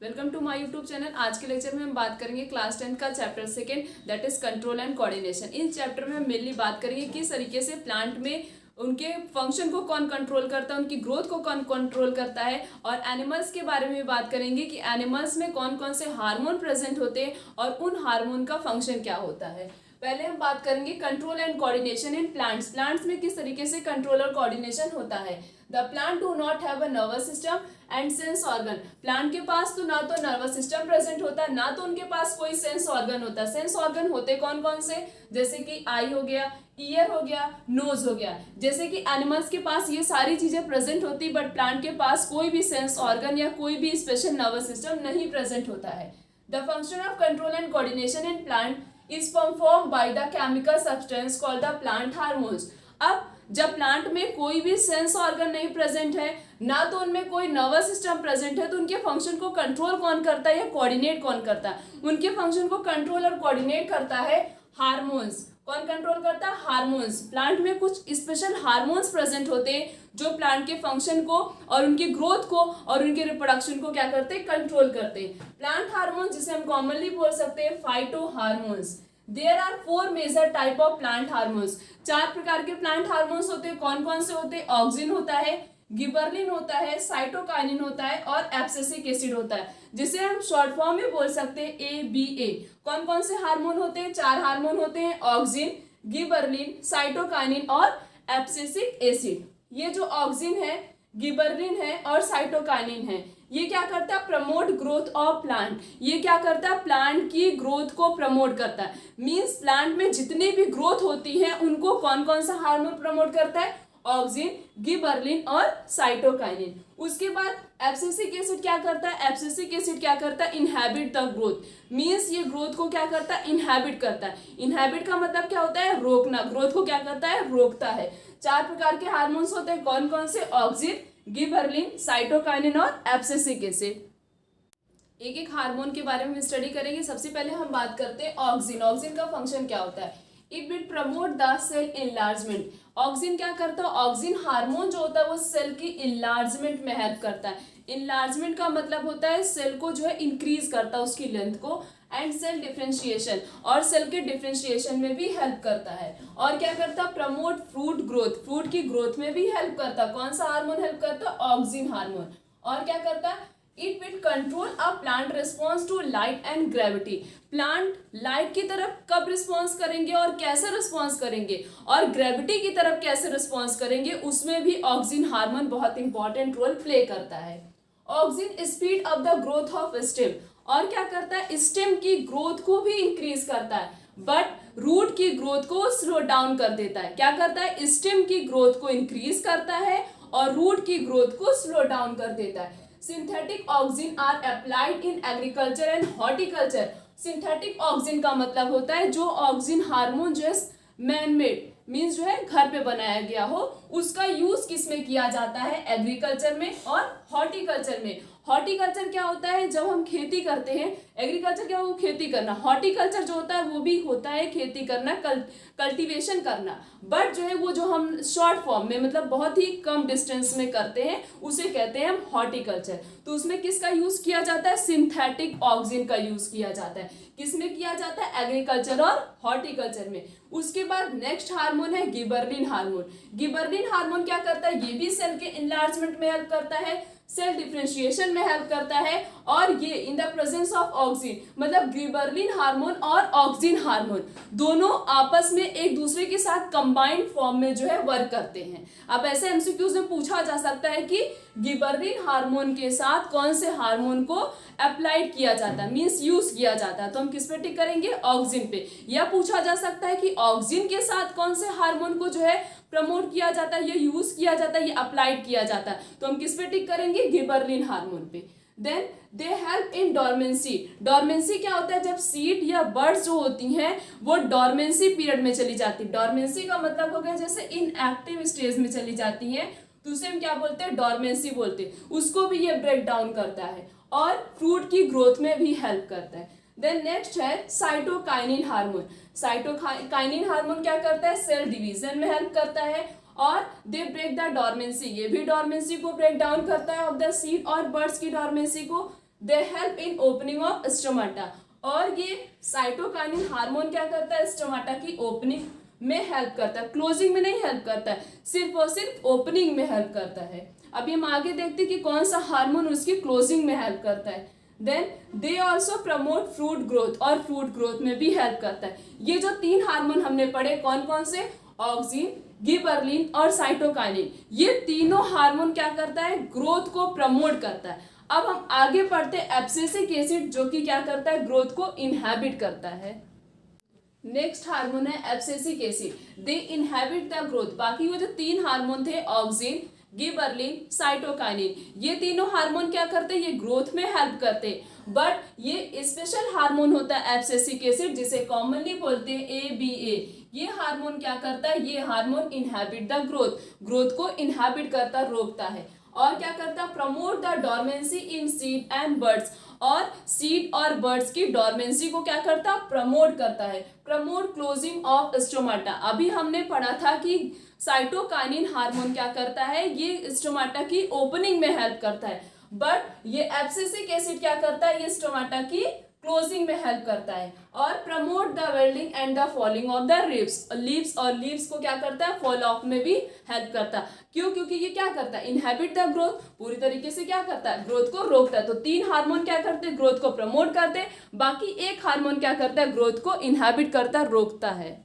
Welcome to my YouTube channel. आज के lecture में हम बात करेंगे क्लास 10 का chapter second, that is control and coordination. इस चैप्टर में हम मेनली बात करेंगे किस तरीके से प्लांट में उनके फंक्शन को कौन कंट्रोल करता है, उनकी ग्रोथ को कौन कंट्रोल करता है, और एनिमल्स के बारे में भी बात करेंगे कि एनिमल्स में कौन कौन से हार्मोन प्रेजेंट होते हैं और उन हार्मोन का फंक्शन क्या होता है। पहले हम बात करेंगे control and coordination in plants. Plants में किस तरीके से कंट्रोल और कोऑर्डिनेशन होता है। The plant do not have a nervous system and sense organ. Plant के पास तो ना तो नर्वस सिस्टम प्रेजेंट होता है, ना तो उनके पास कोई सेंस ऑर्गन होता है। सेंस ऑर्गन होते कौन कौन से, जैसे कि आई हो गया, ईयर हो गया, नोज हो गया। जैसे कि एनिमल्स के पास ये सारी चीजें प्रेजेंट होती, बट प्लांट के पास कोई भी सेंस ऑर्गन या कोई भी स्पेशल नर्वस सिस्टम नहीं प्रेजेंट होता है। The function of control and coordination in plant is performed by the chemical substance called the plant hormones। अब जब प्लांट में कोई भी सेंस ऑर्गन नहीं प्रेजेंट है, ना तो उनमें कोई नर्वस सिस्टम प्रेजेंट है, तो उनके फंक्शन को कंट्रोल कौन करता है या कोऑर्डिनेट कौन करता है। उनके फंक्शन को कंट्रोल और कोऑर्डिनेट करता है हार्मोन्स। कौन कंट्रोल करता है? हार्मोन्स। प्लांट में कुछ स्पेशल हार्मोन्स प्रेजेंट होते हैं जो प्लांट के फंक्शन को और उनकी ग्रोथ को और उनके रिप्रोडक्शन को क्या करते हैं? कंट्रोल करते हैं। प्लांट हार्मोन जिसे हम कॉमनली बोल सकते हैं phyto hormones. There are 4 major type of plant hormones. 4 प्रकार के प्लांट हार्मोन्स होते हैं। कौन कौन से होते हैं? ऑक्सिन होता है, गिबरलिन होता है, साइटोकाइनिन होता है और एब्सिसिक एसिड होता है, जिसे हम शॉर्ट फॉर्म में बोल सकते हैं ABA। कौन कौन से हार्मोन होते हैं? 4 हार्मोन होते हैं, ऑक्सिन, गिबरलिन, साइटोकाइनिन और एब्सिसिक एसिड। ये जो ऑक्सिन है, गिबरलिन है और साइटोकाइनिन है, ये क्या करता है? Promote growth of plant. ये क्या करता है? प्लांट की ग्रोथ को प्रमोट करता है। मींस प्लांट में जितनी भी ग्रोथ होती है उनको कौन कौन सा हार्मोन प्रमोट करता है? ऑक्सिन, गिबरलिन और साइटोकाइनिन। उसके बाद एब्सिसिक एसिड क्या करता है? एब्सिसिक एसिड क्या करता है? Inhabit the growth. मींस ये ग्रोथ को क्या करता है? इनहैबिट करता है। इनहैबिट का मतलब क्या होता है? रोकना। ग्रोथ को क्या करता है? रोकता है। 4 प्रकार के हार्मोन्स होते हैं। कौन कौन से? ऑक्सिन, गिबरलिन, साइटोकाइनिन और एब्सिसिक एसिड। एक एक हार्मोन के बारे में स्टडी करेंगे। सबसे पहले हम बात करते हैं ऑक्सिन। ऑक्सिन का फंक्शन क्या होता है? It will promote the cell enlargement. Auxin क्या करता है? ऑक्सिन हार्मोन जो होता है वो सेल की इनलार्जमेंट में हेल्प करता है। इनलार्जमेंट का मतलब होता है सेल को जो है इंक्रीज करता है, उसकी लेंथ को, एंड सेल डिफरेंशिएशन, और सेल के डिफरेंशिएशन में भी हेल्प करता है। और क्या करता है? Promote fruit growth. फ्रूट की ग्रोथ में भी हेल्प करता है। कौन सा हार्मोन हेल्प करता है? Auxin hormone. और क्या करता है? It will control a plant response to light and gravity. Plant light की तरफ कब रिस्पॉन्स करेंगे और कैसे रिस्पॉन्स करेंगे, और ग्रेविटी की तरफ कैसे रिस्पॉन्स करेंगे, उसमें भी ऑक्सिन हार्मोन बहुत इंपॉर्टेंट रोल प्ले करता है। Auxin speed up the growth of stem. और क्या करता है? स्टेम की ग्रोथ को भी इंक्रीज करता है, बट रूट की ग्रोथ को स्लो डाउन कर देता है। क्या करता है? स्टेम की ग्रोथ को इंक्रीज करता है और रूट की ग्रोथ को स्लो डाउन कर देता है। Synthetic auxin are applied in agriculture and horticulture. Synthetic auxin का मतलब होता है जो ऑक्सिन हार्मोन जो है मैन मेड, मीन्स जो है घर पे बनाया गया हो, उसका यूज किस में किया जाता है? एग्रीकल्चर में और हॉर्टिकल्चर में। हॉर्टिकल्चर क्या होता है? जब हम खेती करते हैं। एग्रीकल्चर क्या? वो खेती करना। हॉर्टिकल्चर जो होता है वो भी होता है खेती करना, कल्टीवेशन करना, बट जो है वो जो हम शॉर्ट फॉर्म में मतलब बहुत ही कम डिस्टेंस में करते हैं उसे कहते हैं हम हॉर्टिकल्चर। तो उसमें किसका यूज किया जाता है? सिंथेटिक ऑक्सिन का यूज किया जाता है। किसमें किया जाता है? एग्रीकल्चर और हॉर्टिकल्चर में। उसके बाद नेक्स्ट हार्मोन है गिबरलिन हार्मोन। गिबरलिन हार्मोन क्या करता है? ये भी सेल के इनलार्जमेंट में हेल्प करता है, सेल डिफरेंशिएशन में हेल्प करता है, और ये in the presence of auxin, मतलब गिबरलिन हार्मोन और ऑक्सिन हार्मोन दोनों आपस में एक दूसरे के साथ कंबाइंड फॉर्म में जो है वर्क करते हैं। अब ऐसे एमसीक्यूज में पूछा जा सकता है कि गिबरलिन हार्मोन के साथ कौन से हार्मोन को अप्लाइड किया जाता है, मींस यूज किया जाता है, तो हम किस पे टिक करेंगे? ऑक्सिन पे। या पूछा जा सकता है कि ऑक्सिन के साथ कौन से हार्मोन को जो है प्रमोट किया जाता है, ये यूज किया जाता है, ये अप्लाइड किया जाता है, तो हम किस पे टिक करेंगे? गिबरलिन हार्मोन पे। Then they help in dormancy. Dormancy क्या होता है? जब सीड या बर्ड्स जो होती हैं वो डॉर्मेंसी पीरियड में चली जाती है। डॉर्मेंसी का मतलब हो गया जैसे इनएक्टिव स्टेज में चली जाती है, तो उसे हम क्या बोलते हैं? डॉर्मेंसी बोलते हैं। उसको भी ये ब्रेक डाउन करता है और फ्रूट की ग्रोथ में भी हेल्प करता है। देन नेक्स्ट है साइटोकाइनिन हार्मोन। साइटोकाइनिन हार्मोन क्या करता है? सेल डिवीजन में हेल्प करता है और दे ब्रेक द डॉर्मेंसी। ये भी डॉर्मेंसी को ब्रेक डाउन करता है ऑफ द सीड और बर्ड्स की डॉर्मेंसी को। दे help in opening of stomata. और ये साइटोकाइनिन हार्मोन क्या करता है, स्टोमाटा की ओपनिंग में हेल्प करता है, क्लोजिंग में नहीं हेल्प करता है, सिर्फ और सिर्फ ओपनिंग में हेल्प करता है। अभी हम आगे देखते हैं कि कौन सा हार्मोन उसकी क्लोजिंग में हेल्प करता है। Then they also promote fruit growth, और फ्रूट ग्रोथ में भी हेल्प करता है। ये जो 3 हार्मोन हमने पढ़े कौन कौन से, ऑक्सिन, गिबरलिन और साइटोकाइनिन, ये तीनों हार्मोन क्या करता है, ग्रोथ को प्रमोट करता है। अब हम आगे पढ़ते हैं एब्सिसिक एसिड, जो कि क्या करता है, ग्रोथ को इनहैबिट करता है। नेक्स्ट हार्मोन है abscisic acid, they inhabit the growth. बाकी वो जो 3 हार्मोन थे, ऑक्सिन, गिबरलिन, साइटोकाइनिन, ये तीनों हार्मोन क्या करते हैं, ये ग्रोथ में हेल्प करते हैं। बट ये स्पेशल हार्मोन होता है एब्सिसिक एसिड, जिसे कॉमनली बोलते हैं ABA। ये हार्मोन क्या करता है, ये hormone inhabit the growth, growth को इनहैबिट करता, रोकता है। और क्या करता है, promote the dormancy in seed and birds, और सीड और बर्ड्स की डॉर्मेंसी को क्या करता है, प्रमोट करता है। प्रमोट क्लोजिंग ऑफ स्टोमाटा, अभी हमने पढ़ा था कि साइटोकाइनिन हार्मोन क्या करता है, ये स्टोमाटा की ओपनिंग में हेल्प करता है। बट ये एब्सिसिक एसिड क्या करता है, ये स्टोमाटा की क्लोजिंग में हेल्प करता है। और promote the welding and the falling of the leaves, और लीव्स को क्या करता है, फॉल ऑफ में भी हेल्प करता है। क्यों, क्योंकि ये क्या करता है, इनहैबिट द ग्रोथ, पूरी तरीके से क्या करता है, ग्रोथ को रोकता है। तो 3 हार्मोन क्या करते हैं, ग्रोथ को प्रमोट करते हैं, बाकी एक हार्मोन क्या करता है, ग्रोथ को इनहैबिट करता, रोकता है।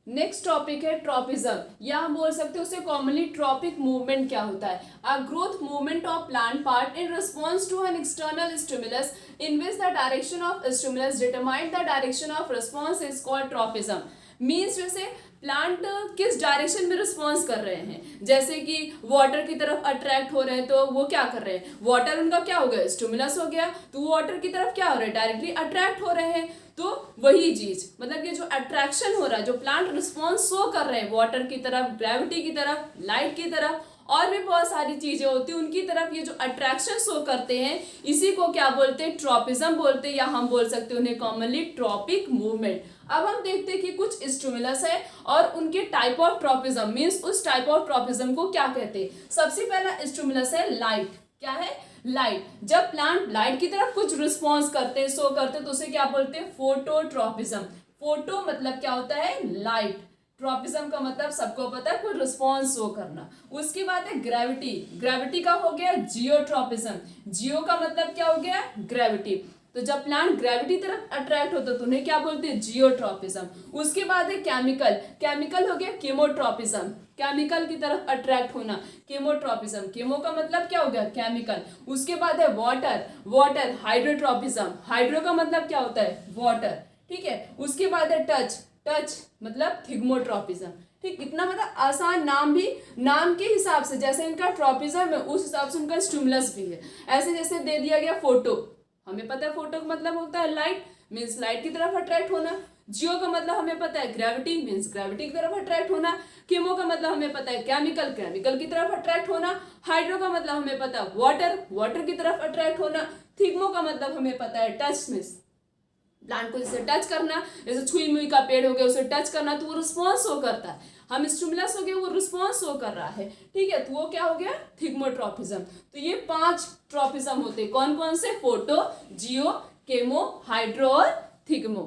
नेक्स्ट टॉपिक है ट्रॉपिज्म, या हम बोल सकते हैं उसे कॉमनली ट्रॉपिक मूवमेंट क्या होता है, a growth movement of plant part in response to an external stimulus in which the direction of stimulus determine the direction of response is called tropism. Means जैसे प्लांट किस direction में response कर रहे हैं, जैसे कि वाटर की तरफ अट्रैक्ट हो रहे हैं, तो वो क्या कर रहे हैं, वाटर उनका क्या हो गया, स्टिमुलस हो गया, तो वाटर की तरफ क्या हो रहा है, डायरेक्टली अट्रैक्ट हो रहे हैं। तो वही चीज, मतलब ये जो अट्रैक्शन हो रहा है, जो प्लांट रिस्पॉन्स शो कर रहे हैं वाटर की तरफ, ग्रेविटी की तरफ, लाइट की तरफ, और भी बहुत सारी चीजें होती हैं उनकी तरफ, ये जो अट्रैक्शन शो करते हैं, इसी को क्या बोलते हैं, ट्रॉपिज्म बोलते हैं, या हम बोल सकते हैं उन्हें कॉमनली ट्रॉपिक मूवमेंट। अब हम देखते हैं कि कुछ स्टिमुलस है और उनके टाइप ऑफ ट्रॉपिज्म, मीन्स उस टाइप ऑफ ट्रॉपिज्म को क्या कहते हैं। सबसे पहला स्टिमुलस है लाइट। क्या है, लाइट। जब प्लांट लाइट की तरफ कुछ रिस्पॉन्स करते हैं, शो करते हैं, तो उसे क्या बोलते हैं, फोटोट्रॉपिज्म। फोटो मतलब क्या होता है, लाइट, ट्रॉपिज्म का मतलब सबको पता है, कोई रिस्पॉन्स शो करना। उसके बाद है ग्रेविटी, ग्रेविटी का हो गया जियोट्रॉपिज्म, जियो का मतलब क्या हो गया, ग्रेविटी। तो जब प्लांट ग्रेविटी तरफ अट्रैक्ट होता है तो उन्हें क्या बोलते हैं, जियोट्रॉपिज्म। उसके बाद है केमिकल, केमिकल हो गया केमोट्रॉपिज्म, केमिकल की तरफ अट्रैक्ट होना, केमोट्रॉपिज्म, केमो का मतलब क्या हो गया, केमिकल। उसके बाद है वाटर, वाटर हाइड्रोट्रॉपिज्म, हाइड्रो का मतलब क्या होता है, वाटर, ठीक है। उसके बाद है टच, टच मतलब थिग्मोट्रॉपिज्म। ठीक, इतना मतलब आसान नाम, भी नाम के हिसाब से जैसे इनका ट्रॉपिज्म है उस हिसाब से उनका स्टिमुलस भी है। ऐसे जैसे दे दिया गया फोटो, हमें पता है फोटो का मतलब होता है लाइट, मीन्स लाइट की तरफ अट्रैक्ट होना। जियो का मतलब हमें पता है ग्रेविटी, मीन्स ग्रेविटी की तरफ अट्रैक्ट होना। केमो का मतलब हमें पता है केमिकल, केमिकल की तरफ अट्रैक्ट होना। हाइड्रो का मतलब हमें पता है वाटर, वाटर की तरफ अट्रैक्ट होना। थिग्मो का मतलब हमें पता है टच, मीन्स प्लांट को जैसे टच करना, जैसे छुई मुई का पेड़ हो गया उसे टच करना तो वो रिस्पॉन्स शो करता है। हम स्टिमुलस हो गया, वो रिस्पॉन्स शो कर रहा है, ठीक है, तो वो क्या हो गया, थिग्मोट्रॉपिज्म। तो ये 5 ट्रॉपिज्म होते हैं, कौन कौन से, फोटो, जियो, केमो, हाइड्रो और थिग्मो।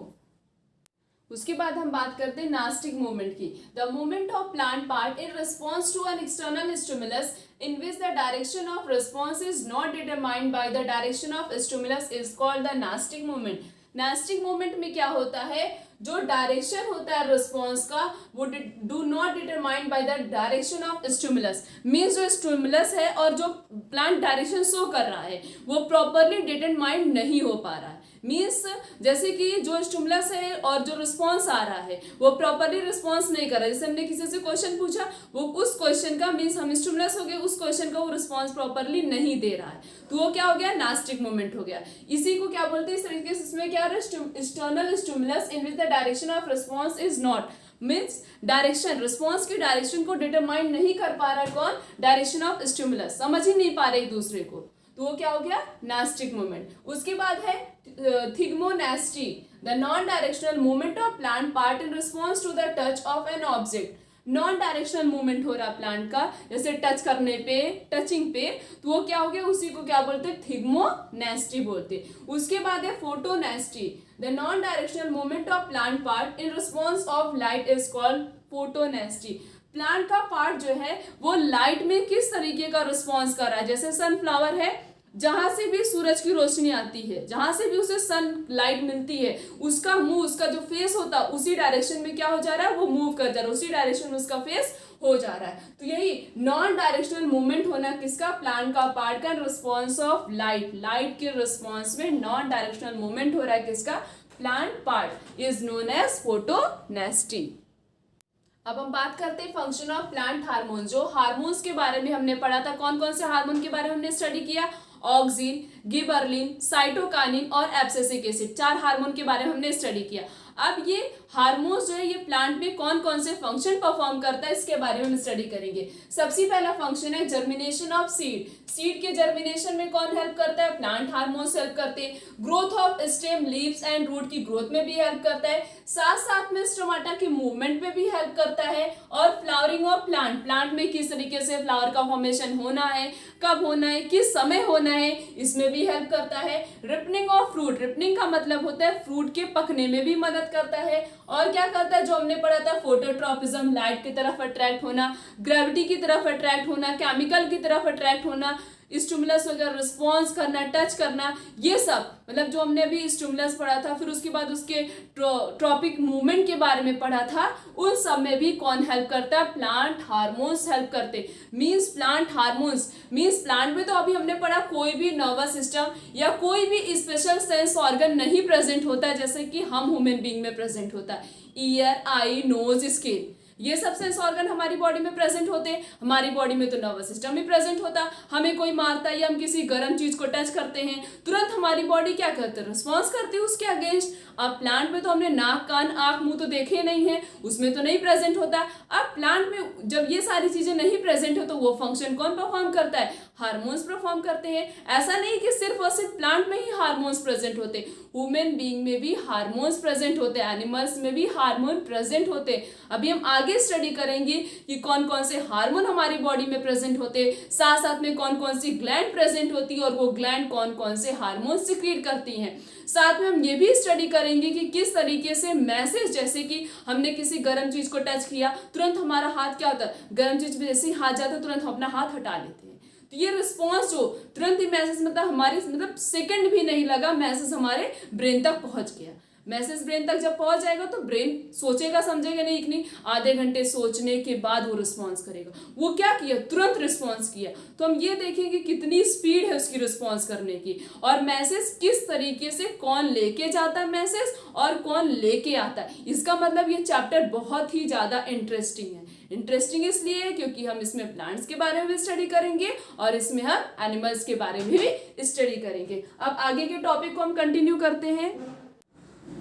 उसके बाद हम बात करते हैं नास्टिक मूवमेंट की, the movement of plant part in response to an external stimulus in which the direction of response is not determined by the direction of stimulus is called the nastic movement। Nastic movement में क्या होता है, जो direction होता है response का वो do not determined by the direction of stimulus, means जो स्टिमुलस है और जो प्लांट डायरेक्शन शो कर रहा है वो प्रॉपरली डिटरमाइंड नहीं हो पा रहा है। मीन्स जैसे कि जो स्टिमुलस है और जो रिस्पॉन्स आ रहा है वो प्रॉपरली रिस्पॉन्स नहीं कर रहा है। जैसे हमने किसी से क्वेश्चन पूछा, वो उस क्वेश्चन का, मीन्स हम स्टिमुलस हो गए, उस क्वेश्चन का वो रिस्पॉन्स प्रॉपरली नहीं दे रहा है, तो वो क्या हो गया, नास्टिक मूवमेंट हो गया। इसी को क्या बोलते हैं, इस तरीके से इसमें क्या है, external stimulus in which the direction of response is not, means direction, response की डायरेक्शन को डिटरमाइन नहीं कर पा रहा है कौन, डायरेक्शन ऑफ स्टिमुलस, समझ ही नहीं पा रहे एक दूसरे को, तो वो क्या हो गया, नास्टिक मूवमेंट। उसके बाद है thigmonasty, the non directional movement of plant part in response to the touch of an object. Non directional movement हो रहा है प्लांट का, जैसे टच करने पे, टचिंग पे, तो वो क्या हो गया, उसी को क्या बोलते हैं, थिग्मोनेस्टी बोलते हैं। उसके बाद है फोटोनेस्टी, the non directional movement of plant part in response of light is called फोटोनेस्टी। Plant का पार्ट जो है वो लाइट में किस तरीके का रिस्पॉन्स कर रहा है, जैसे सनफ्लावर है, जहां से भी सूरज की रोशनी आती है, जहां से भी उसे सन लाइट मिलती है, उसका मुंह, उसका जो फेस होता है उसी डायरेक्शन में क्या हो जा रहा है, वो मूव कर जा रहा है, उसी डायरेक्शन में उसका फेस हो जा रहा है। तो यही नॉन डायरेक्शनल मूवमेंट होना किसका, प्लांट का पार्ट का, रिस्पॉन्स ऑफ लाइट, लाइट के रिस्पॉन्स में नॉन डायरेक्शनल मूवमेंट हो रहा है किसका, plant part, is known as photonasty. अब हम बात करते हैं फंक्शन ऑफ प्लांट हार्मोन। जो हार्मोन्स के बारे में हमने पढ़ा था, कौन कौन से हार्मोन के बारे में हमने स्टडी किया, ऑक्सिन, गिबरलिन, साइटोकाइनिन और एब्सिसिक एसिड, 4 हार्मोन के बारे में हमने स्टडी किया। अब ये हार्मोन्स जो है ये प्लांट में कौन कौन से फंक्शन परफॉर्म करता है इसके बारे में हम स्टडी करेंगे। सबसे पहला फंक्शन है जर्मिनेशन ऑफ सीड। सीड के जर्मिनेशन में कौन हेल्प करता है, प्लांट हार्मोन्स हेल्प करते हैं। Growth of stem, leaves and root की ग्रोथ में भी हेल्प करता है, साथ साथ में स्टोमाटा की मूवमेंट में भी हेल्प करता है। और फ्लावरिंग ऑफ प्लांट, प्लांट में किस तरीके से फ्लावर का फॉर्मेशन होना है, कब होना है, किस समय होना है, इसमें भी हेल्प करता है। रिपनिंग ऑफ फ्रूट, रिपनिंग का मतलब होता है फ्रूट के पकने में भी मदद करता है। और क्या करता है, जो हमने पढ़ा था, फोटोट्रॉपिज्म, लाइट की तरफ अट्रैक्ट होना, ग्रेविटी की तरफ अट्रैक्ट होना, केमिकल की तरफ अट्रैक्ट होना, स्टिमुलस वगैरह रिस्पॉन्स करना, टच करना, ये सब मतलब जो हमने अभी स्टिमुलस पढ़ा था, फिर उसके बाद उसके ट्रॉपिक मूवमेंट के बारे में पढ़ा था, उन सब में भी कौन हेल्प करता है, प्लांट हार्मोन्स हेल्प करते। Means plant hormones means plant में तो अभी हमने पढ़ा कोई भी नर्वस सिस्टम या कोई भी स्पेशल सेंस ऑर्गन नहीं प्रेजेंट होता है, जैसे कि हम ह्यूमन बीइंग में प्रेजेंट होता है, ईयर, आई, नोज, स्किन, ये सब सेंस ऑर्गन हमारी बॉडी में प्रेजेंट होते हैं। हमारी बॉडी में तो नर्वस सिस्टम भी प्रेजेंट होता है, हमें कोई मारता है या हम किसी गर्म चीज को टच करते हैं, तुरंत हमारी बॉडी क्या करती है, रिस्पॉन्स करती है उसके अगेंस्ट। अब प्लांट में तो हमने नाक, कान, आंख, मुंह तो देखे नहीं है, उसमें तो नहीं प्रेजेंट होता। अब प्लांट में जब ये सारी चीजें नहीं प्रेजेंट हो तो वो फंक्शन कौन परफॉर्म करता है, हार्मोन्स परफॉर्म करते हैं। ऐसा नहीं कि सिर्फ और सिर्फ प्लांट में ही हार्मोन्स प्रेजेंट होते, ह्यूमन बीइंग में भी हार्मोन्स प्रेजेंट होते, एनिमल्स में भी हार्मोन प्रेजेंट होते। अभी हम आगे स्टडी करेंगे कि कौन कौन से हार्मोन हमारी बॉडी में प्रेजेंट होते, साथ साथ में कौन कौन सी ग्लैंड प्रेजेंट होती है और वो ग्लैंड कौन कौन से हार्मोन सिक्रीट करती हैं। साथ में हम ये भी स्टडी करेंगे कि किस तरीके से मैसेज, जैसे कि हमने किसी गर्म चीज को टच किया, तुरंत हमारा हाथ क्या होता है, गर्म चीज पे जैसे ही हाथ जाता है तुरंत हम अपना हाथ हटा लेते हैं। तो ये रिस्पॉन्स जो तुरंत ही मैसेज, मतलब हमारी सेकंड भी नहीं लगा, मैसेज हमारे ब्रेन तक पहुंच गया। मैसेज ब्रेन तक जब पहुंच जाएगा तो ब्रेन सोचेगा समझेगा नहीं, आधे घंटे सोचने के बाद वो रिस्पॉन्स करेगा। वो क्या किया, तुरंत रिस्पॉन्स किया। तो हम ये देखेंगे कितनी स्पीड है उसकी रिस्पॉन्स करने की, और मैसेज किस तरीके से कौन लेके जाता है मैसेज और कौन लेके आता है। इसका मतलब ये चैप्टर बहुत ही ज्यादा इंटरेस्टिंग है। इंटरेस्टिंग इसलिए है क्योंकि हम इसमें प्लांट्स के बारे में भी स्टडी करेंगे और इसमें हम एनिमल्स के बारे में भी स्टडी करेंगे। अब आगे के टॉपिक को हम कंटिन्यू करते हैं।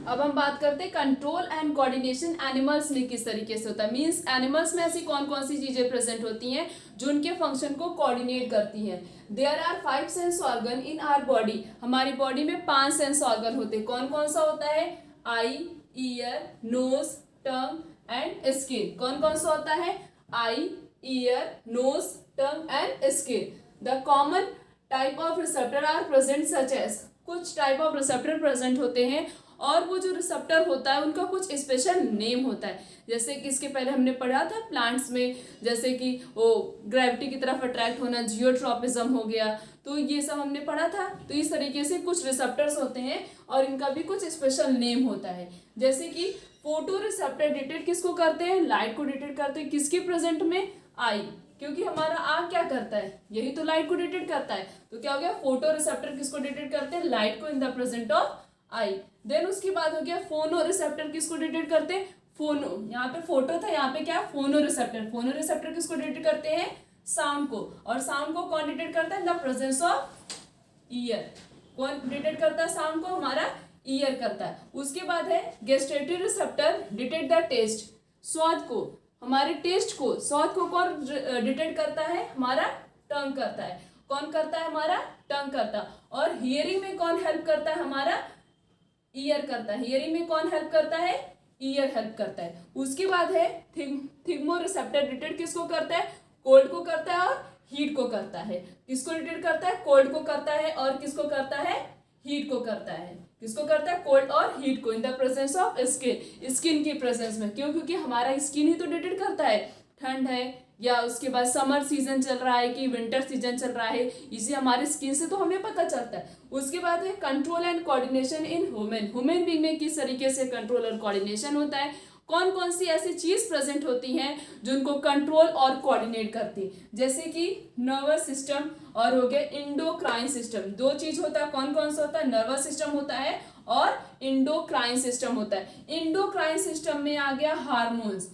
अब हम बात करते हैं कंट्रोल एंड कोऑर्डिनेशन एनिमल्स में किस तरीके से होता है। मींस एनिमल्स में ऐसी कौन कौन सी चीजें प्रेजेंट होती हैं जो उनके फंक्शन को कोऑर्डिनेट करती हैं। There are 5 sense organ in our body. हमारी बॉडी में 5 सेंस ऑर्गन होते हैं। कौन कौन सा होता है, eye, ear, nose, tongue and skin. कौन कौन सा होता है, eye, ear, nose, tongue and skin. The common type of receptor are present such as. कुछ टाइप ऑफ रिसेप्टर प्रेजेंट होते हैं और वो जो रिसेप्टर होता है उनका कुछ स्पेशल नेम होता है। जैसे कि इसके पहले हमने पढ़ा था प्लांट्स में, जैसे कि वो ग्रेविटी की तरफ अट्रैक्ट होना, जियोट्रॉपिज्म हो गया, तो ये सब हमने पढ़ा था। तो इस तरीके से कुछ रिसेप्टर्स होते हैं और इनका भी कुछ स्पेशल नेम होता है। जैसे कि फोटो रिसेप्टर डिटेक्ट किसको करते हैं, लाइट को डिटेक्ट करते हैं। किसके प्रेजेंट में, आई, क्योंकि हमारा आँख क्या करता है, यही तो लाइट को डिटेक्ट करता है। तो क्या हो गया, फोटो रिसेप्टर किसको डिटेक्ट करते हैं, लाइट को in the present of eye. Then उसके बाद हो गया फोनो रिसेप्टर, किसको डिटेक्ट करते हैं, फोनो, यहाँ पे फोटो था, यहाँ पे क्या, फोनो रिसेप्टर। फोनो रिसेप्टर किसको डिटेक्ट करते हैं, साउंड को। और साउंड को कौन डिटेक्ट करता है, in the presence of year. कौन डिटेक्ट करता है साउंड को, हमारा ईयर करता है। उसके बाद है गेस्टेटरी रिसेप्टर डिटेक्ट द टेस्ट। स्वाद को, हमारे टेस्ट को, स्वाद को कौन डिटेक्ट करता है, हमारा टंग करता है। कौन करता है, हमारा टंग करता है। और हियरिंग में कौन हेल्प करता है, हमारा ईयर करता है। हियरिंग में कौन हेल्प करता है, ईयर हेल्प करता है। उसके बाद है थिग्मो रिसेप्टर, डिटेक्ट किसको करता है, कोल्ड को करता है और हीट को करता है। किसको डिटेक्ट करता है, कोल्ड को करता है और किसको करता है, हीट को करता है। किसको करता है, कोल्ड और हीट को, in the presence of skin, skin की प्रेजेंस में। क्यों, क्योंकि हमारा स्किन ही तो डिटेक्ट करता है ठंड है या उसके बाद समर सीजन चल रहा है कि विंटर सीजन चल रहा है, इसे हमारे स्किन से तो हमें पता चलता है। उसके बाद है control and coordination in human being में किस तरीके से कंट्रोल और कोऑर्डिनेशन होता है, कौन कौन सी ऐसी चीज प्रेजेंट होती हैं जो उनको कंट्रोल और कोऑर्डिनेट करती है, जैसे कि नर्वस सिस्टम और हो गया इंडोक्राइन सिस्टम। दो चीज होता है, कौन कौन सा होता है, नर्वस सिस्टम होता है और इंडोक्राइन सिस्टम होता है। इंडोक्राइन सिस्टम में आ गया हार्मोन्स।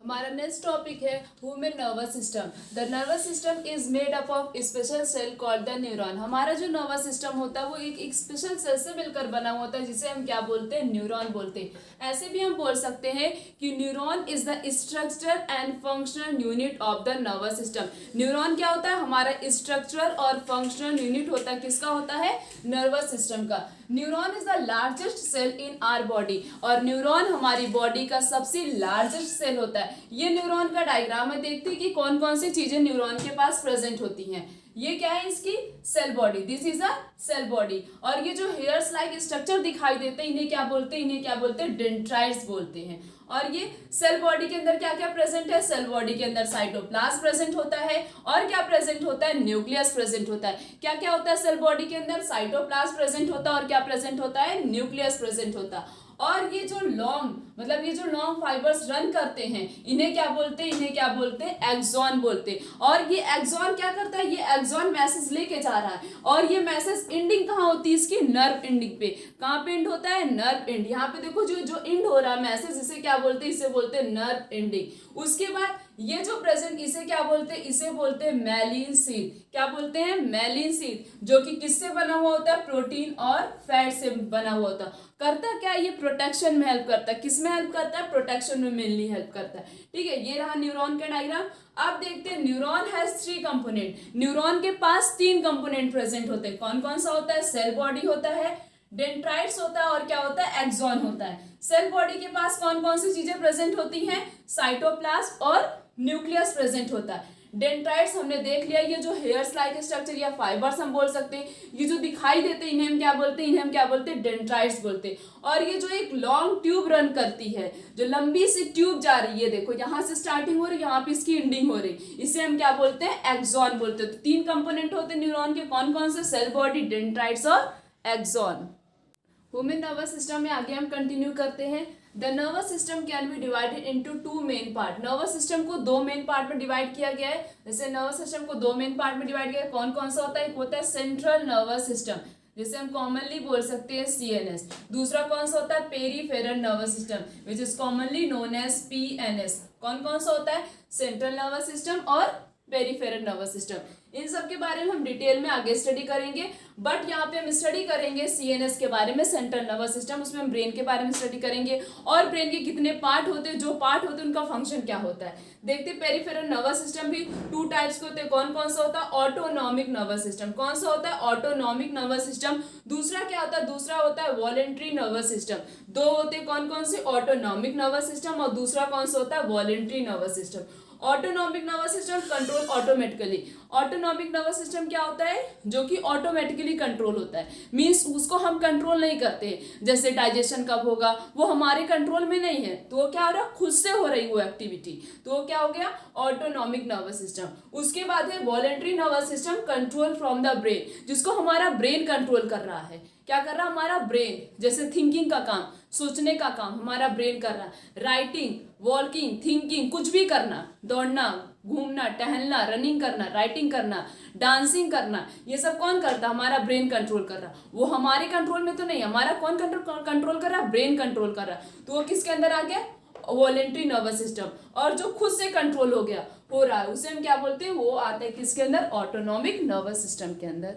हमारा नेक्स्ट टॉपिक है human nervous system. The nervous system is made up of special cell called the neuron. हमारा जो नर्वस सिस्टम होता है वो एक स्पेशल सेल से मिलकर बना हुआ होता है, जिसे हम क्या बोलते हैं, न्यूरॉन बोलते हैं। ऐसे भी हम बोल सकते हैं कि neuron is the structure and functional unit of the nervous system. Neuron क्या होता है, हमारा स्ट्रक्चर और फंक्शनल यूनिट होता है, किसका होता है, नर्वस सिस्टम का। Neuron is the largest cell in our body, और न्यूरॉन हमारी बॉडी का सबसे लार्जेस्ट सेल होता है। ये न्यूरॉन का डायग्राम है, देखते हैं कि कौन कौन सी चीजें न्यूरॉन के पास प्रेजेंट होती हैं। ये क्या है, इसकी cell body, this is a cell body. और ये जो हेयर्स लाइक स्ट्रक्चर दिखाई देते हैं, इन्हें क्या बोलते हैं, इन्हें क्या बोलते हैं, डेंड्राइट्स बोलते हैं। और ये सेल बॉडी के अंदर क्या क्या प्रेजेंट है, सेल बॉडी के अंदर साइटोप्लाज्म प्रेजेंट होता है और क्या प्रेजेंट होता है, न्यूक्लियस प्रेजेंट होता है। क्या क्या होता है सेल बॉडी के अंदर, साइटोप्लाज्म प्रेजेंट होता है और क्या प्रेजेंट होता है, न्यूक्लियस प्रेजेंट होता है। और ये जो लॉन्ग, मतलब ये जो लॉन्ग फाइबर्स रन करते हैं, इन्हें क्या बोलते हैं, इन्हें क्या बोलते हैं, एक्सॉन बोलते हैं। और ये एक्सॉन क्या करता है, ये एक्सॉन मैसेज लेके जा रहा है और ये मैसेज एंडिंग कहाँ होती है, इसकी नर्व एंडिंग पे। कहाँ पे एंड होता है, नर्व एंड। यहाँ पे देखो जो जो एंड हो रहा है मैसेज, इसे क्या बोलते हैं, इसे बोलते हैं नर्व एंडिंग। उसके बाद ये जो प्रेजेंट, इसे क्या बोलते हैं, इसे बोलते हैं मैलिन सीथ। क्या बोलते हैं, मैलिन सीथ, जो कि किससे बना हुआ होता है, प्रोटीन और फैट से बना हुआ होता है। करता क्या, ये प्रोटेक्शन में हेल्प करता है। किस में हेल्प करता है, प्रोटेक्शन में मेनली हेल्प करता है। ठीक है, ये रहा न्यूरॉन का डायग्राम। अब देखते हैं न्यूरॉन हैज 3 कंपोनेंट। न्यूरॉन के पास 3 कंपोनेंट प्रेजेंट होते हैं। कौन कौन सा होता है, सेल बॉडी होता है, डेंड्राइट्स होता है और क्या होता है, एक्सॉन होता है। सेल बॉडी के पास कौन कौन सी चीजें प्रेजेंट होती हैं, साइटोप्लाज्म और न्यूक्लियस प्रेजेंट होता है। डेंड्राइट्स हमने देख लिया, ये जो हेयर्स लाइक स्ट्रक्चर या फाइबर्स हम बोल सकते हैं, ये जो दिखाई देते हैं, इन्हें हम क्या बोलते हैं, इन्हें हम क्या बोलते हैं, डेंड्राइट्स बोलते हैं। और ये जो एक लॉन्ग ट्यूब रन करती है, जो लंबी सी ट्यूब जा रही है, देखो यहाँ से स्टार्टिंग हो रही है, यहाँ पे इसकी एंडिंग हो रही, इसे हम क्या बोलते हैं, एक्सॉन बोलते हैं। तो 3 कंपोनेंट होते हैं न्यूरॉन के, कौन कौन से, सेल बॉडी, डेंड्राइट्स और एक्सॉन। ह्यूमन नर्वस सिस्टम में आगे हम कंटिन्यू करते हैं। The nervous system can be divided into 2 main part. Nervous system को 2 मेन पार्ट में डिवाइड किया गया है। जैसे नर्वस सिस्टम को 2 मेन पार्ट में डिवाइड किया है, कौन कौन सा होता है, एक होता है सेंट्रल नर्वस सिस्टम, जिसे हम कॉमनली बोल सकते हैं CNS। दूसरा कौन सा होता है, peripheral nervous system, which is commonly known as PNS। कौन कौन सा होता है, सेंट्रल नर्वस सिस्टम और पेरीफेरल नर्वस सिस्टम। इन सब के बारे में हम डिटेल में आगे स्टडी करेंगे, बट यहाँ पे हम स्टडी करेंगे CNS के बारे में, सेंट्रल नर्वस सिस्टम, उसमें हम ब्रेन के बारे में स्टडी करेंगे और ब्रेन के कितने पार्ट होते हैं, जो पार्ट होते हैं उनका फंक्शन क्या होता है। देखते हैं पेरीफेरल नर्वस सिस्टम भी 2 टाइप्स के होते हैं। कौन कौन सा होता है, ऑटोनॉमिक नर्वस सिस्टम। कौन सा होता है, ऑटोनॉमिक नर्वस सिस्टम। दूसरा क्या होता है, दूसरा होता है वॉलेंट्री नर्वस सिस्टम। 2 होते हैं, कौन कौन से, ऑटोनॉमिक नर्वस सिस्टम और दूसरा कौन सा होता है, voluntary nervous system. Autonomic nervous system control automatically. Autonomic nervous system क्या होता है, जो कि ऑटोमेटिकली कंट्रोल होता है, मींस उसको हम कंट्रोल नहीं करते। जैसे डाइजेशन कब होगा, वो हमारे कंट्रोल में नहीं है, तो वो क्या हो रहा है, खुद से हो रही वो एक्टिविटी, तो वो क्या हो गया, ऑटोनॉमिक नर्वस सिस्टम। उसके बाद है voluntary nervous system, control from the brain, जिसको हमारा ब्रेन कंट्रोल कर रहा है। क्या कर रहा है, हमारा ब्रेन, जैसे थिंकिंग का काम, सोचने का काम हमारा ब्रेन कर रहा है। राइटिंग, वॉकिंग, थिंकिंग, कुछ भी करना, दौड़ना, घूमना, टहलना, रनिंग करना, राइटिंग करना, डांसिंग करना, ये सब कौन करता है, हमारा ब्रेन कंट्रोल कर रहा है। वो हमारे कंट्रोल में तो नहीं, हमारा कौन कंट्रोल कर रहा है, ब्रेन कंट्रोल कर रहा है। तो वो किसके अंदर आ गया, वॉलेंट्री नर्वस सिस्टम। और जो खुद से कंट्रोल हो रहा है, उसे हम क्या बोलते हैं, वो आता है किसके अंदर, ऑटोनॉमिक नर्वस सिस्टम के अंदर।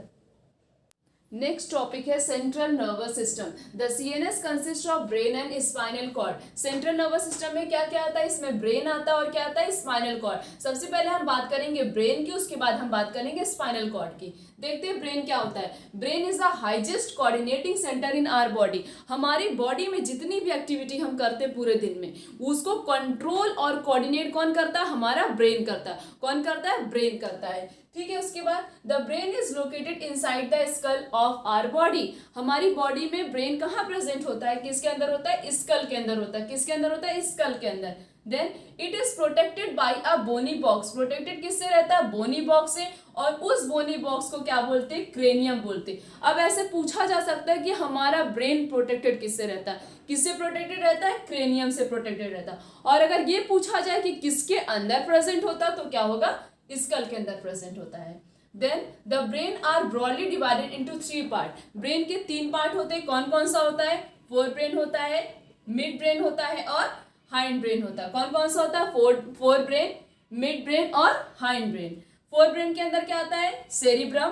नेक्स्ट टॉपिक है central nervous system. The CNS consist of brain and spinal cord. Central nervous system में क्या क्या आता है, इसमें ब्रेन आता है और क्या आता है, स्पाइनल कॉर्ड। सबसे पहले हम बात करेंगे ब्रेन की, उसके बाद हम बात करेंगे स्पाइनल कॉर्ड की। देखते हैं ब्रेन क्या होता है। Brain is the highest coordinating centre in our body. हमारी बॉडी में जितनी भी एक्टिविटी हम करते हैं पूरे दिन में, उसको कंट्रोल और कोऑर्डिनेट कौन करता है, हमारा ब्रेन करता है। कौन करता है, ब्रेन करता है। ठीक है, उसके बाद the brain is located inside the skull of our body. हमारी बॉडी में ब्रेन कहाँ प्रेजेंट होता है, किसके अंदर होता है, स्कल के अंदर होता है। किसके अंदर होता है, स्कल के अंदर। Then it is protected by a bony box. Protected किससे रहता है, बोनी बॉक्स से, और उस बोनी बॉक्स को क्या बोलते हैं, क्रेनियम बोलते हैं। अब ऐसे पूछा जा सकता है कि हमारा ब्रेन प्रोटेक्टेड किससे रहता है, किससे प्रोटेक्टेड रहता है, क्रेनियम से प्रोटेक्टेड रहता है। और अगर ये पूछा जाए कि किसके अंदर प्रेजेंट होता तो क्या होगा, स्कल के अंदर प्रेजेंट होता है। Then the brain are broadly divided into 3 part. Brain के 3 पार्ट होते हैं। कौन कौन सा होता है, फोर ब्रेन होता है, मिड ब्रेन होता है और हाइंड ब्रेन होता है। कौन कौन सा होता है, फोर ब्रेन, मिड ब्रेन और हाइंड ब्रेन। फोर ब्रेन के अंदर क्या आता है, सेरिब्रम,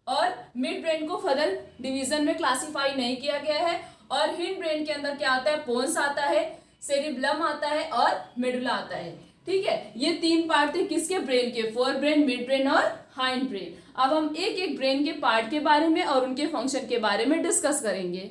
और मिड ब्रेन को फर्दर डिवीजन में क्लासिफाई नहीं किया गया है। और हिंड ब्रेन के अंदर क्या आता है, पोन्स आता है, सेरिब्लम आता है और मेडुला आता है। ठीक है, ये 3 पार्ट थे किसके, ब्रेन के, फोर ब्रेन, मिड ब्रेन और हाइंड ब्रेन। अब हम एक एक ब्रेन के पार्ट के बारे में और उनके फंक्शन के बारे में डिस्कस करेंगे।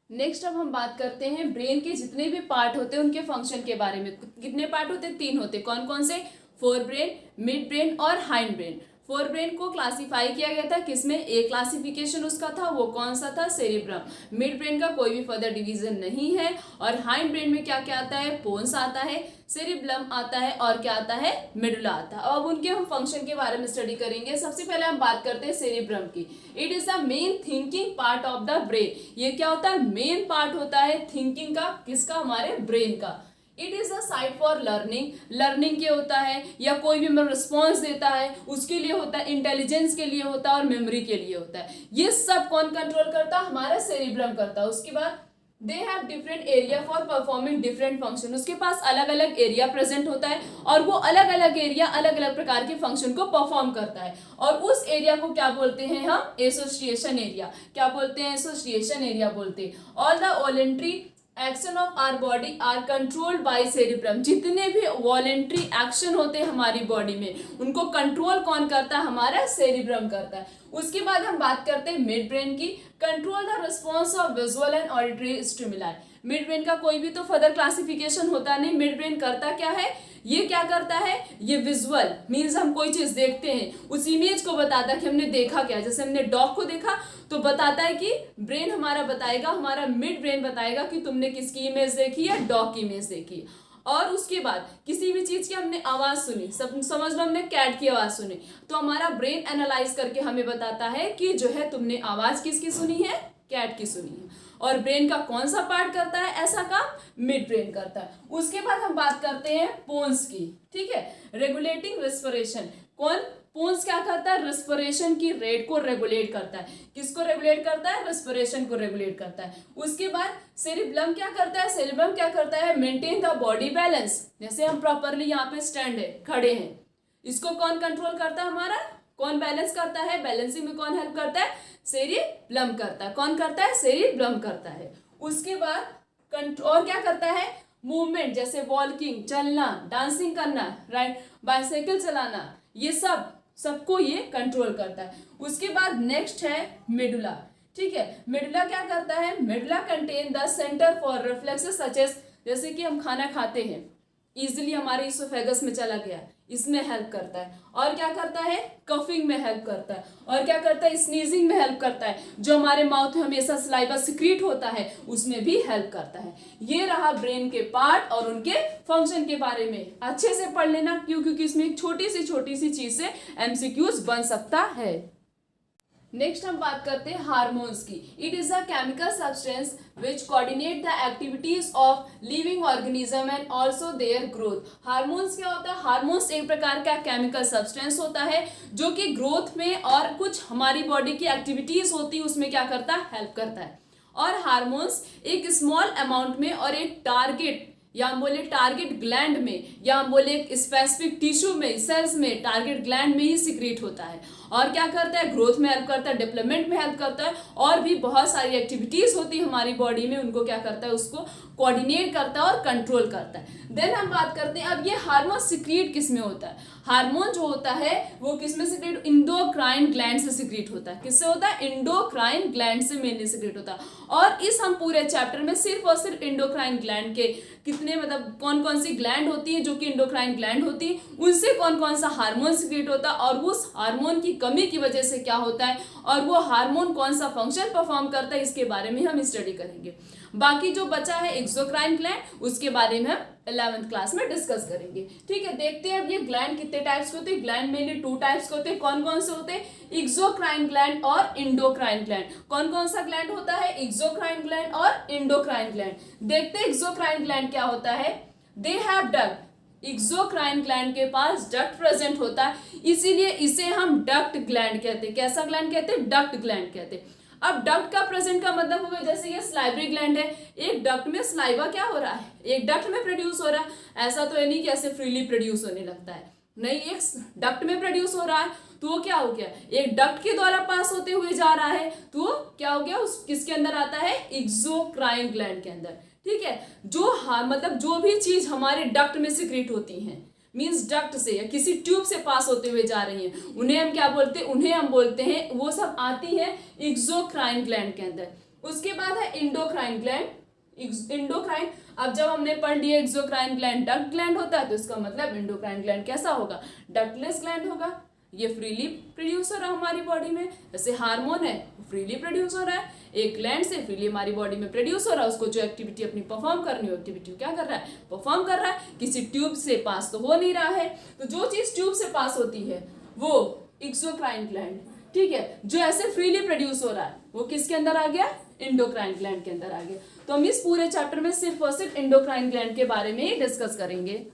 नेक्स्ट अब हम बात करते हैं ब्रेन के जितने भी पार्ट होते हैं उनके फंक्शन के बारे में। कितने पार्ट होते हैं, 3 होते हैं। कौन कौन से, फोर ब्रेन, मिड ब्रेन और हाइंड ब्रेन। फोर ब्रेन को क्लासिफाई किया गया था किसमें, ए क्लासिफिकेशन उसका था, वो कौन सा था, सेरिब्रम। मिड ब्रेन का कोई भी फर्दर डिवीजन नहीं है। और हाइंड ब्रेन में क्या क्या आता है, पोन्स आता है, सेरिब्लम आता है और क्या आता है, मेडुला आता है। अब उनके हम फंक्शन के बारे में स्टडी करेंगे। सबसे पहले हम बात करते हैं सेरिब्रम की। It is the main thinking part of the brain. ये क्या होता है, मेन पार्ट होता है थिंकिंग का, किसका, हमारे ब्रेन का। It is a site for learning. Learning के होता है, या कोई भी रिस्पॉन्स देता है उसके लिए होता है, इंटेलिजेंस के लिए होता है और मेमोरी के लिए होता है। ये सब कौन कंट्रोल करता है, हमारा सेरिब्रम करता है। उसके बाद they have different area for performing different function. उसके पास अलग अलग एरिया प्रेजेंट होता है और वो अलग अलग एरिया अलग अलग प्रकार के फंक्शन को परफॉर्म करता है। और उस एरिया को क्या बोलते हैं हम, एसोसिएशन एरिया। क्या बोलते हैं, एसोसिएशन एरिया बोलते हैं। All the voluntary action of our body are controlled by cerebrum. जितने भी वॉलेंट्री एक्शन होते हैं हमारी बॉडी में, उनको कंट्रोल कौन करता है, हमारा सेरिब्रम करता है। उसके बाद हम बात करते हैं मिड ब्रेन की। Control the response of visual and auditory stimuli. Mid brain का कोई भी तो फर्दर क्लासिफिकेशन होता नहीं। मिड ब्रेन करता क्या है, ये क्या करता है, ये विजुअल मीन्स हम कोई चीज देखते हैं उस इमेज को बताता है कि हमने देखा क्या। जैसे हमने डॉग को देखा तो बताता है कि ब्रेन हमारा बताएगा, हमारा मिड ब्रेन बताएगा कि तुमने किसकी इमेज देखी या डॉग की इमेज देखी। और उसके बाद किसी भी चीज की हमने आवाज सुनी, सब समझ लो हमने कैट की आवाज सुनी, तो हमारा ब्रेन एनालाइज करके हमें बताता है कि जो है तुमने आवाज किसकी सुनी है, कैट की सुनी है। और ब्रेन का कौन सा पार्ट करता है ऐसा काम, मिड ब्रेन करता है। उसके बाद हम बात करते हैं पोन्स की। ठीक है, रेगुलेटिंग रेस्पिरेशन। कौन, पोन्स क्या करता है, रेस्पिरेशन की रेट को रेगुलेट करता है। किसको रेगुलेट करता है, रेस्पिरेशन को रेगुलेट करता है। उसके बाद सेरिब्लम क्या करता है, सेरिब्लम क्या करता है, मेंटेन द बॉडी बैलेंस। जैसे हम प्रॉपरली यहाँ पे स्टैंड है, खड़े हैं, इसको कौन कंट्रोल करता है, हमारा कौन बैलेंस करता है, बैलेंसिंग में कौन हेल्प करता है, सेरिब्लम करता है। कौन करता है, सेरिब्लम करता है। उसके बाद और क्या करता है, मूवमेंट, जैसे वॉकिंग, चलना, डांसिंग करना, राइट, बाइसाइकिल चलाना, ये सबको ये कंट्रोल करता है। उसके बाद नेक्स्ट है मेडुला। ठीक है, मेडुला क्या करता है, medulla contain the centre for reflexes such as, जैसे कि हम खाना खाते हैं इजिली हमारे इसोफेगस में चला गया, इसमें हेल्प करता है। और क्या करता है, कफिंग में हेल्प करता है। और क्या करता है, स्नीजिंग में हेल्प करता है। जो हमारे माउथ में हमेशा सलाइवा सिक्रीट होता है उसमें भी हेल्प करता है। ये रहा ब्रेन के पार्ट और उनके फंक्शन के बारे में। अच्छे से पढ़ लेना क्योंकि इसमें एक छोटी सी चीज से एमसीक्यूज बन सकता है। नेक्स्ट हम बात करते हैं हार्मोन्स की। It is a chemical substance which coordinate the activities of living organism and also their growth. Hormones क्या होता है, हार्मोन्स एक प्रकार का केमिकल सब्सटेंस होता है जो कि ग्रोथ में और कुछ हमारी बॉडी की एक्टिविटीज होती है उसमें क्या करता है, हेल्प करता है। और हार्मोन्स एक स्मॉल अमाउंट में और एक टारगेट या हम बोले टारगेट ग्लैंड में या हम बोले स्पेसिफिक टिश्यू में, सेल्स में, टारगेट ग्लैंड में ही सिक्रीट होता है। और क्या करता है, ग्रोथ में हेल्प करता है, डेवलपमेंट में हेल्प करता है, और भी बहुत सारी एक्टिविटीज होती है हमारी बॉडी में, उनको क्या करता है, उसको कोऑर्डिनेट करता है और कंट्रोल करता है। देन हम बात करते हैं अब ये हार्मोन सिक्रीट किस में होता है। हार्मोन जो होता है वो किस में सिक्रीट, इंडोक्राइन ग्लैंड से सिक्रीट होता है। किससे होता है, इंडोक्राइन ग्लैंड से मेनली सिक्रीट होता है। और इस हम पूरे चैप्टर में सिर्फ और सिर्फ इंडोक्राइन ग्लैंड के कितने मतलब कौन कौन सी ग्लैंड होती है जो कि इंडोक्राइन ग्लैंड होती है, उनसे कौन कौन सा हार्मोन सिक्रीट होता है और उस हार्मोन की कमी की वजह से क्या होता है और वो हार्मोन कौन सा फंक्शन परफॉर्म करता है, इसके बारे में हम स्टडी करेंगे। बाकी जो बचा है एक्सोक्राइन ग्लैंड, उसके बारे में हम 11th क्लास में डिस्कस करेंगे। ठीक है, देखते हैं अब ये ग्लैंड कितने टाइप्स के होते हैं। ग्लैंड मेनली 2 टाइप्स के होते हैं। कौन कौन से होते हैं, एक्सोक्राइन ग्लैंड और इंडोक्राइन ग्लैंड। कौन कौन सा ग्लैंड होता है, एक्सोक्राइन ग्लैंड और इंडोक्राइन ग्लैंड। देखते हैं एक्सोक्राइन ग्लैंड क्या होता है, they have duct. Exocrine gland के पास डक्ट प्रेजेंट होता है, इसीलिए इसे हम डक्ट ग्लैंड कहते हैं। कैसा ग्लैंड कहते हैं, डक्ट ग्लैंड कहते हैं। अब डक्ट का प्रेजेंट का मतलब होगा जैसे ये स्लाइवरी ग्लैंड है, एक डक्ट में स्लाइवा क्या हो रहा है, एक डक्ट में प्रोड्यूस हो रहा है। ऐसा तो है नहीं कि ऐसे फ्रीली प्रोड्यूस होने लगता है, नहीं, एक डक्ट में प्रोड्यूस हो रहा है तो वो क्या हो गया, एक डक्ट के द्वारा पास होते हुए जा रहा है तो क्या हो गया, उस किसके अंदर आता है, एक्सोक्राइन ग्लैंड के अंदर। ठीक है, जो मतलब जो भी चीज हमारे डक्ट में सिक्रीट होती है, मीन्स डक्ट से या किसी ट्यूब से पास होते हुए जा रही हैं, उन्हें हम क्या बोलते हैं, उन्हें हम बोलते हैं, वो सब आती हैं एक्सोक्राइन ग्लैंड के अंदर। उसके बाद है इंडोक्राइन ग्लैंड। इंडोक्राइन, अब जब हमने पढ़ लिया एक्सोक्राइन ग्लैंड डक्ट ग्लैंड होता है तो इसका मतलब इंडोक्राइन ग्लैंड कैसा होगा, डक्टलेस ग्लैंड होगा। ये फ्रीली प्रोड्यूस हो रहा है हमारी बॉडी में, जैसे हार्मोन है फ्रीली प्रोड्यूस हो रहा है, एक ग्लैंड से फ्रीली हमारी बॉडी में प्रोड्यूस हो रहा है। उसको जो एक्टिविटी अपनी परफॉर्म करनी हो, एक्टिविटी क्या कर रहा है, परफॉर्म कर रहा है, किसी ट्यूब से पास तो हो नहीं रहा है। तो जो चीज ट्यूब से पास होती है वो एक्सोक्राइन ग्लैंड, ठीक है, जो ऐसे फ्रीली प्रोड्यूस हो रहा है वो किसके अंदर आ गया, इंडोक्राइन ग्लैंड के अंदर आ गया। तो हम इस पूरे चैप्टर में सिर्फ और सिर्फ इंडोक्राइन ग्लैंड के बारे में ही डिस्कस करेंगे।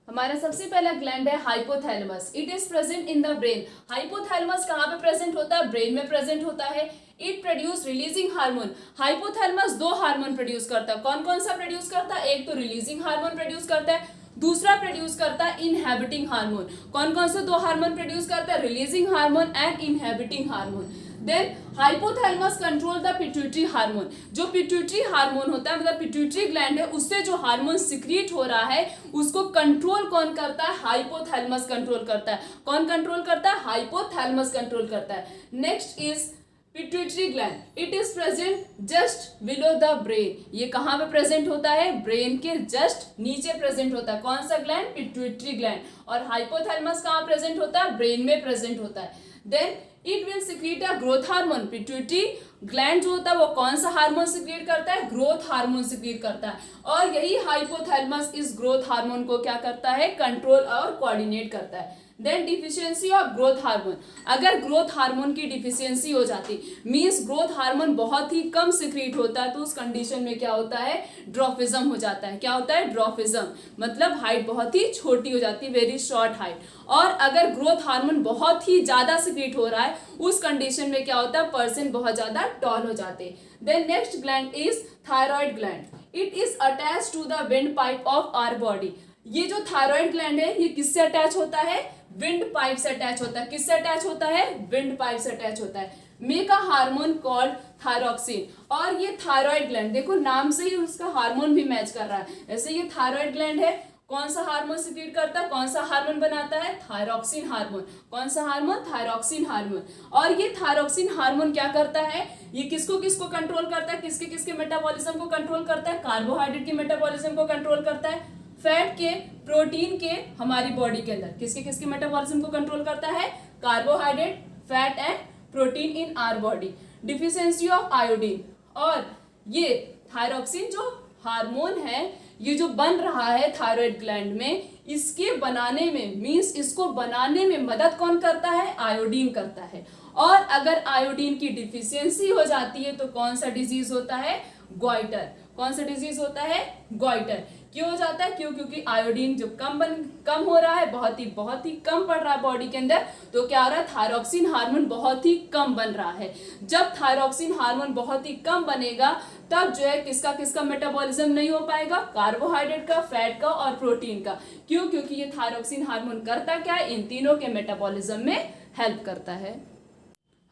हमारा सबसे पहला ग्लैंड है hypothalamus. It is present in the brain. Hypothalamus कहाँ पे प्रेजेंट होता है, ब्रेन में प्रेजेंट होता है। It produce releasing hormone. Hypothalamus 2 hormone produce करता है। कौन कौन सा प्रोड्यूस करता है, एक तो रिलीजिंग हार्मोन प्रोड्यूस करता है, दूसरा प्रोड्यूस करता है इनहेबिटिंग हार्मोन। कौन कौन से 2 हार्मोन प्रोड्यूस करता है, releasing hormone and inhibiting hormone. Then hypothalamus control the pituitary hormone. जो पिट्यूटरी हार्मोन होता है मतलब पिट्यूटरी ग्लैंड है, उससे जो हार्मोन सिक्रीट हो रहा है उसको कंट्रोल कौन करता है, हाइपोथैलेमस कंट्रोल करता है। कौन कंट्रोल करता है, हाइपोथैलेमस कंट्रोल करता है। Next is pituitary gland. It is present just below the brain. ये कहाँ पे प्रेजेंट होता है, ब्रेन के जस्ट नीचे प्रेजेंट होता है। कौन सा ग्लैंड, पिट्यूटरी ग्लैंड। और हाइपोथैलेमस कहाँ प्रेजेंट होता है, ब्रेन में प्रेजेंट होता है। Then it will secrete a growth hormone. Pituitary gland जो होता है वो कौन सा हार्मोन सिक्रीट करता है, ग्रोथ हार्मोन सिक्रीट करता है। और यही हाइपोथैलेमस इस ग्रोथ हार्मोन को क्या करता है, कंट्रोल और कोऑर्डिनेट करता है। Then deficiency of growth hormone. अगर ग्रोथ हार्मोन की डिफिशियंसी हो जाती, मीन्स ग्रोथ हार्मोन बहुत ही कम सिक्रीट होता है, तो उस कंडीशन में क्या होता है, ड्रॉफिज्म हो जाता है। क्या होता है, ड्रॉफिज्म, मतलब हाइट बहुत ही छोटी हो जाती है, वेरी शॉर्ट हाइट। और अगर ग्रोथ हार्मोन बहुत ही ज्यादा सिक्रीट हो रहा है, उस कंडीशन में क्या होता है, पर्सन बहुत ज्यादा टॉल हो जाते हैं। Then next gland is thyroid gland. It is attach to the windpipe of our body. ये जो थायराइड ग्लैंड है ये किससे अटैच होता है, विंड पाइप से अटैच होता है। किससे अटैच होता है, विंड पाइप से अटैच होता है। Make a hormone called thyroxine. और ये थायराइड ग्लैंड, देखो नाम से ही उसका हार्मोन भी मैच कर रहा है। ऐसे ये थायराइड ग्लैंड है, कौन सा हार्मोन सिक्रीट करता है, कौन सा हार्मोन बनाता है, थायरॉक्सिन हार्मोन। कौन सा हार्मोन, थायरॉक्सिन हार्मोन। और ये थायरॉक्सिन हार्मोन क्या करता है, ये किसको किसको कंट्रोल करता है, किसके किसके मेटाबॉलिज्म को कंट्रोल करता है, कार्बोहाइड्रेट के मेटाबॉलिज्म को कंट्रोल करता है, फैट के, प्रोटीन के, हमारी बॉडी के अंदर किसके किसके मेटाबॉलिज्म को कंट्रोल करता है, carbohydrate, fat and protein in our body. Deficiency of iodine. और ये थायरॉक्सिन जो हार्मोन है, ये जो बन रहा है थायराइड ग्लैंड में, इसके बनाने में, मींस इसको बनाने में मदद कौन करता है, आयोडीन करता है। और अगर आयोडीन की डिफिशियंसी हो जाती है तो कौन सा डिजीज होता है, गॉइटर। कौन सा डिजीज होता है, गॉइटर। क्यों हो जाता है, क्योंकि आयोडीन जो कम हो रहा है, बहुत ही कम पड़ रहा है बॉडी के अंदर, तो क्या हो रहा है, थायरॉक्सिन हार्मोन बहुत ही कम बन रहा है। जब थायरॉक्सिन हार्मोन बहुत ही कम बनेगा तब जो है किसका किसका मेटाबॉलिज्म नहीं हो पाएगा, कार्बोहाइड्रेट का, फैट का और प्रोटीन का। क्यों, क्योंकि ये थायरॉक्सिन हार्मोन करता क्या है, इन तीनों के मेटाबॉलिज्म में हेल्प करता है।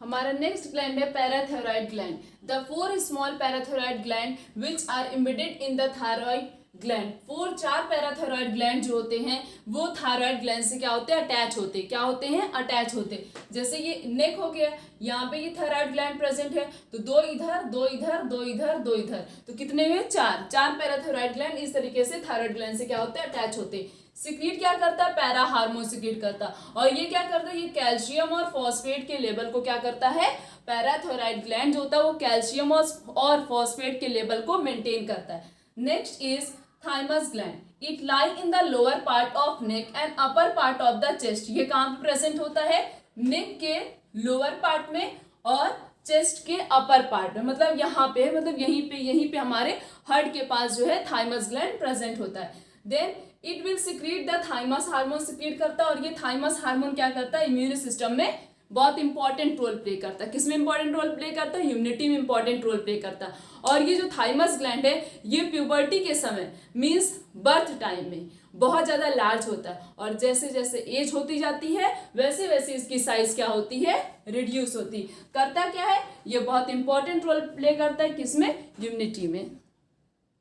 हमारा नेक्स्ट ग्लैंड है parathyroid gland. The 4 small parathyroid gland which are embedded in the thyroid gland. 4 parathyroid gland जो होते हैं वो थायरॉइड ग्लैंड से क्या होते हैं, अटैच होते हैं। क्या होते हैं, अटैच होते हैं। जैसे ये नेक हो गया, यहाँ पे ये थायरॉइड ग्लैंड प्रेजेंट है, तो 2 इधर 2 इधर 2 इधर 2 इधर, तो कितने हुए, 4 पैराथायरॉइड ग्लैंड इस तरीके से थायरॉइड ग्लैंड से क्या होते हैं, अटैच होते हैं। सिक्रीट क्या करता है, पैरा हार्मोन सिक्रीट करता है। और ये क्या करता है, ये कैल्शियम और फॉस्फेट के लेवल को क्या करता है, पैराथायरॉइड ग्लैंड जो होता है वो कैल्शियम और फॉस्फेट के लेवल को मेंटेन करता है। Next is thymus gland. It lie in the lower part of neck and upper part of the chest. ये कहाँ पे प्रेजेंट होता है, नेक के लोअर पार्ट में और चेस्ट के अपर पार्ट में, मतलब यहाँ पे, मतलब यहीं पे हमारे हार्ट के पास जो है थाइमस ग्लैंड प्रेजेंट होता है। Then it will secrete the thymus hormone secrete करता है। और ये थाइमस हार्मोन क्या करता है, इम्यून सिस्टम में बहुत इंपॉर्टेंट रोल प्ले करता है। किसमें इंपॉर्टेंट रोल प्ले करता है, इम्यूनिटी में इंपॉर्टेंट रोल प्ले करता है। और ये जो थाइमस ग्लैंड है ये प्यूबर्टी के समय मींस बर्थ टाइम में बहुत ज़्यादा लार्ज होता है, और जैसे जैसे एज होती जाती है वैसे वैसे इसकी साइज क्या होती है, रिड्यूस होती। करता क्या है, ये बहुत इंपॉर्टेंट रोल प्ले करता है किसमें, इम्यूनिटी में।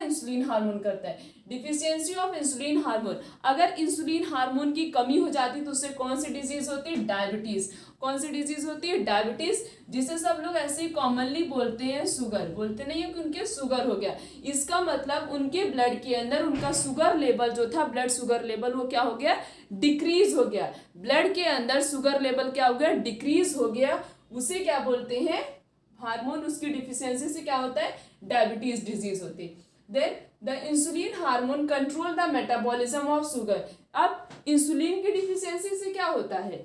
इंसुलिन हार्मोन करता है, डिफिशियंसी ऑफ इंसुलिन हार्मोन। अगर इंसुलिन हार्मोन की कमी हो जाती तो उससे कौन सी डिजीज होती है, डायबिटीज। कौन सी डिजीज होती है, डायबिटीज, जिसे सब लोग ऐसे ही कॉमनली बोलते हैं शुगर, बोलते नहीं है कि उनके शुगर हो गया। इसका मतलब उनके ब्लड के अंदर उनका शुगर लेवल जो था, ब्लड शुगर लेवल वो क्या हो गया, डिक्रीज हो गया। ब्लड के अंदर शुगर लेवल क्या हो गया, डिक्रीज हो गया। उसे क्या बोलते हैं, हार्मोन उसकी डिफिशियंसी से क्या होता है, डायबिटीज डिजीज होती है। Then the insulin hormone control the metabolism of sugar। अब इंसुलिन की डिफिशियंसी से क्या होता है,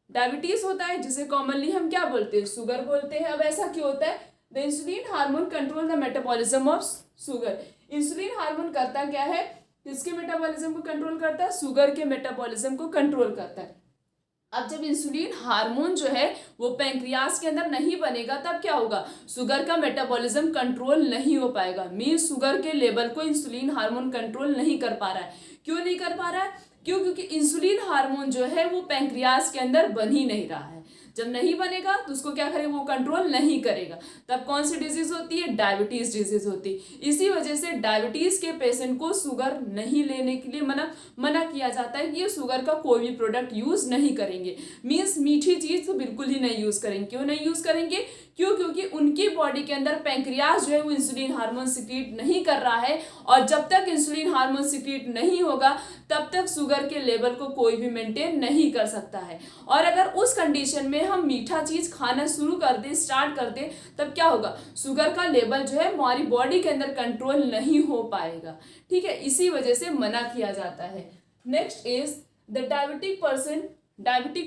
डायबिटीज होता है, जिसे कॉमनली हम क्या बोलते हैं, शुगर बोलते हैं। अब ऐसा क्यों होता है, the insulin hormone control the metabolism of sugar. Insulin hormone करता क्या है, किसके मेटाबॉलिज्म को कंट्रोल करता है, शुगर के मेटाबॉलिज्म को कंट्रोल करता है। अब जब इंसुलिन हार्मोन जो है वो पैंक्रियास के अंदर नहीं बनेगा तब क्या होगा, शुगर का मेटाबॉलिज्म कंट्रोल नहीं हो पाएगा। मींस शुगर के लेवल को इंसुलिन हार्मोन कंट्रोल नहीं कर पा रहा है। क्यों नहीं कर पा रहा है, क्योंकि इंसुलिन हार्मोन जो है वो पैंक्रियास के अंदर बन ही नहीं रहा है। जब नहीं बनेगा तो उसको क्या करेगा, वो कंट्रोल नहीं करेगा। तब कौन सी डिजीज होती है, डायबिटीज डिजीज होती है। इसी वजह से डायबिटीज के पेशेंट को शुगर नहीं लेने के लिए मना किया जाता है कि ये शुगर का कोई भी प्रोडक्ट यूज नहीं करेंगे। मीन्स मीठी चीज तो बिल्कुल ही नहीं यूज करेंगे। क्यों नहीं यूज करेंगे, क्योंकि उनकी बॉडी के अंदर पैंक्रियास जो है वो इंसुलिन हार्मोन सिक्रीट नहीं कर रहा है, और जब तक इंसुलिन हार्मोन सिक्रीट नहीं होगा तब तक शुगर के लेवल को कोई भी मेंटेन नहीं कर सकता है। और अगर उस कंडीशन में हम मीठा चीज खाना शुरू कर दें, स्टार्ट कर दें, तब क्या होगा, शुगर का लेवल जो है हमारी बॉडी के अंदर कंट्रोल नहीं हो पाएगा। ठीक है, इसी वजह से मना किया जाता है। Next is the diabetic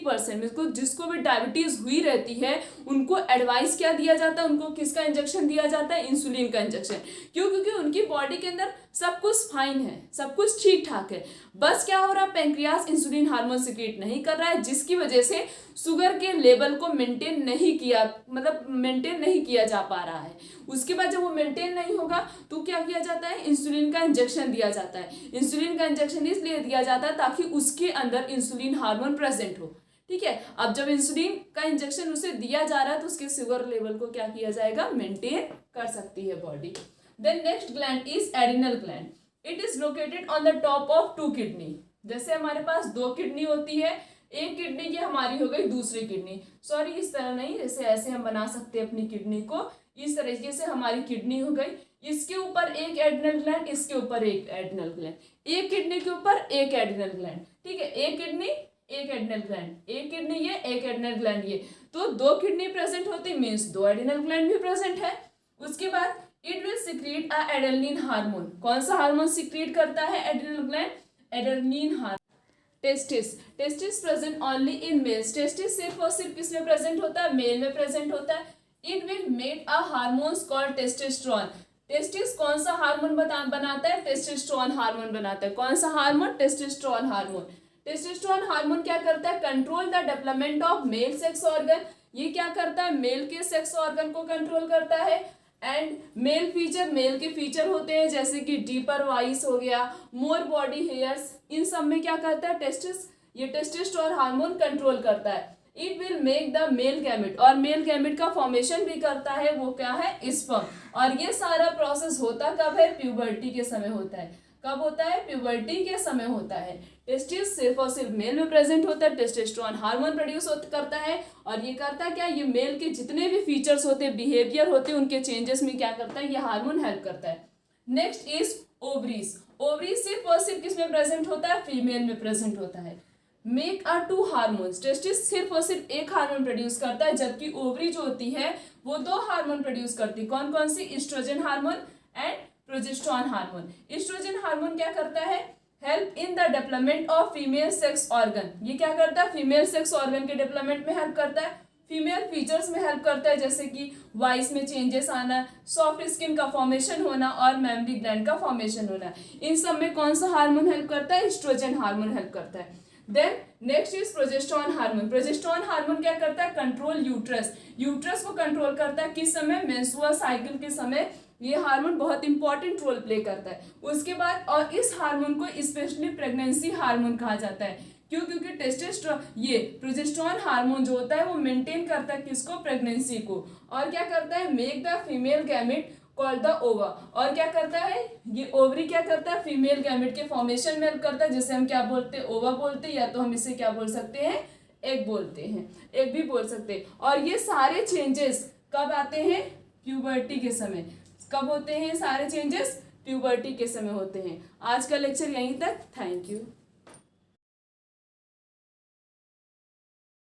person जिसको भी डायबिटीज हुई रहती है उनको एडवाइस क्या दिया जाता है, उनको किसका इंजेक्शन दिया जाता है, इंसुलिन का इंजेक्शन। क्योंकि उनकी बॉडी के अंदर सब कुछ फाइन है, सब कुछ ठीक ठाक है, बस क्या हो रहा है, पैंक्रियास इंसुलिन हार्मोन सिक्रीट नहीं कर रहा है, जिसकी वजह से शुगर के लेवल को मेंटेन नहीं किया जा पा रहा है। उसके बाद जब वो मेंटेन नहीं होगा तो क्या किया जाता है, इंसुलिन का इंजेक्शन दिया जाता है। इंसुलिन का इंजेक्शन इसलिए दिया जाता है ताकि उसके अंदर इंसुलिन हार्मोन प्रेजेंट हो। ठीक है, अब जब इंसुलिन का इंजेक्शन उसे दिया जा रहा है तो उसके शुगर लेवल को क्या किया जाएगा, मेंटेन कर सकती है body. Then next gland is adrenal gland. It is located on the top of 2 kidney. जैसे हमारे पास 2 किडनी होती है, एक किडनी ये हमारी हो गई दूसरी किडनी, सॉरी इस तरह नहीं, जैसे ऐसे हम बना सकते हैं अपनी किडनी को, इस तरीके से हमारी किडनी हो गई, इसके ऊपर एक एडिनल ग्लैंड, इसके ऊपर एक एडिनल ग्लैंड, एक किडनी के ऊपर एक एडिनल ग्लैंड। ठीक है, एक किडनी एक एडिनल ग्लैंड, एक किडनी ये एक एडिनल ग्लैंड ये, तो 2 किडनी प्रेजेंट होती मीन्स 2 एडिनल ग्लैंड भी प्रेजेंट है। उसके बाद it will secrete a adenine hormone. कौन सा हार्मोन सिक्रीट करता है adrenal gland, adenine hormone. Testis present only in males. Testis सिर्फ और सिर्फ किसमें प्रेजेंट होता है, मेल में प्रेजेंट होता है। It will make a hormones called testosterone. Testis कौन सा हार्मोन बनाता है, टेस्टोस्टेरोन हार्मोन बनाता है। कौन सा hormone, testosterone hormone. Testosterone hormone क्या करता है, control the development of male sex organ. ये क्या करता है, मेल के सेक्स ऑर्गन को कंट्रोल करता है। एंड मेल के फीचर होते हैं जैसे कि डीपर वॉइस हो गया, मोर बॉडी हेयर्स, इन सब में क्या करता है ये टेस्टोस्टेरोन हार्मोन कंट्रोल करता है। It will make the male gamete, और मेल गैमेट का फॉर्मेशन भी करता है वो क्या है, स्पर्म। और ये सारा प्रोसेस होता कब है, प्यूबर्टी के समय होता है। कब होता है, प्यूबर्टी के समय होता है। टेस्टिस सिर्फ और सिर्फ मेल में प्रेजेंट होता है, टेस्टोस्टेरोन हार्मोन प्रोड्यूस करता है, और ये करता क्या, ये मेल के जितने भी फीचर्स होते हैं, बिहेवियर होते हैं, उनके चेंजेस में क्या करता है, ये हार्मोन हेल्प करता है। Next is ovaries. ओवरीज सिर्फ और सिर्फ किस में प्रेजेंट होता है, फीमेल में प्रेजेंट होता है। Make our to hormones, testis सिर्फ और सिर्फ एक हार्मोन प्रोड्यूस करता है, जबकि ओवरी जो होती है वो दो हार्मोन प्रोड्यूस करती है। कौन कौन सी, estrogen hormone and progesterone hormone. Estrogen hormone क्या करता है, help in the development of female sex organ. ये क्या करता है, फीमेल सेक्स ऑर्गन के डेवलपमेंट में हेल्प करता है, फीमेल फीचर्स में हेल्प करता है, जैसे कि वॉइस में चेंजेस आना, सॉफ्ट स्किन का फॉर्मेशन होना और मेमरी ग्लैंड का फॉर्मेशन होना। इन सब में कौन सा हार्मोन हेल्प करता है, ईस्ट्रोजन हार्मोन हेल्प करता है। Then next is progesterone hormone. Progesterone hormone क्या करता है, कंट्रोल यूट्रस। यूट्रस को कंट्रोल करता है, किस समय, मेंस्ट्रुअल साइकिल के समय ये हार्मोन बहुत इंपॉर्टेंट रोल प्ले करता है। उसके बाद, और इस हार्मोन को स्पेशली प्रेगनेंसी हार्मोन कहा जाता है। क्यों, क्योंकि टेस्टोस्टेरोन, ये प्रोजेस्टेरोन हार्मोन जो होता है वो मेंटेन करता है किसको, प्रेगनेंसी को। और क्या करता है, make the female gamete called the ओवा। और क्या करता है, ये ओवरी क्या करता है, फीमेल गैमेट के फॉर्मेशन में हेल्प करता है, जिसे हम क्या बोलते हैं, ओवा बोलते हैं, या तो हम इसे क्या बोल सकते हैं, एग बोलते हैं, एग भी बोल सकते हैं। और ये सारे चेंजेस कब आते हैं, प्यूबर्टी के समय। कब होते हैं सारे चेंजेस, प्यूबर्टी के समय होते हैं। आज का लेक्चर यहीं तक, थैंक यू।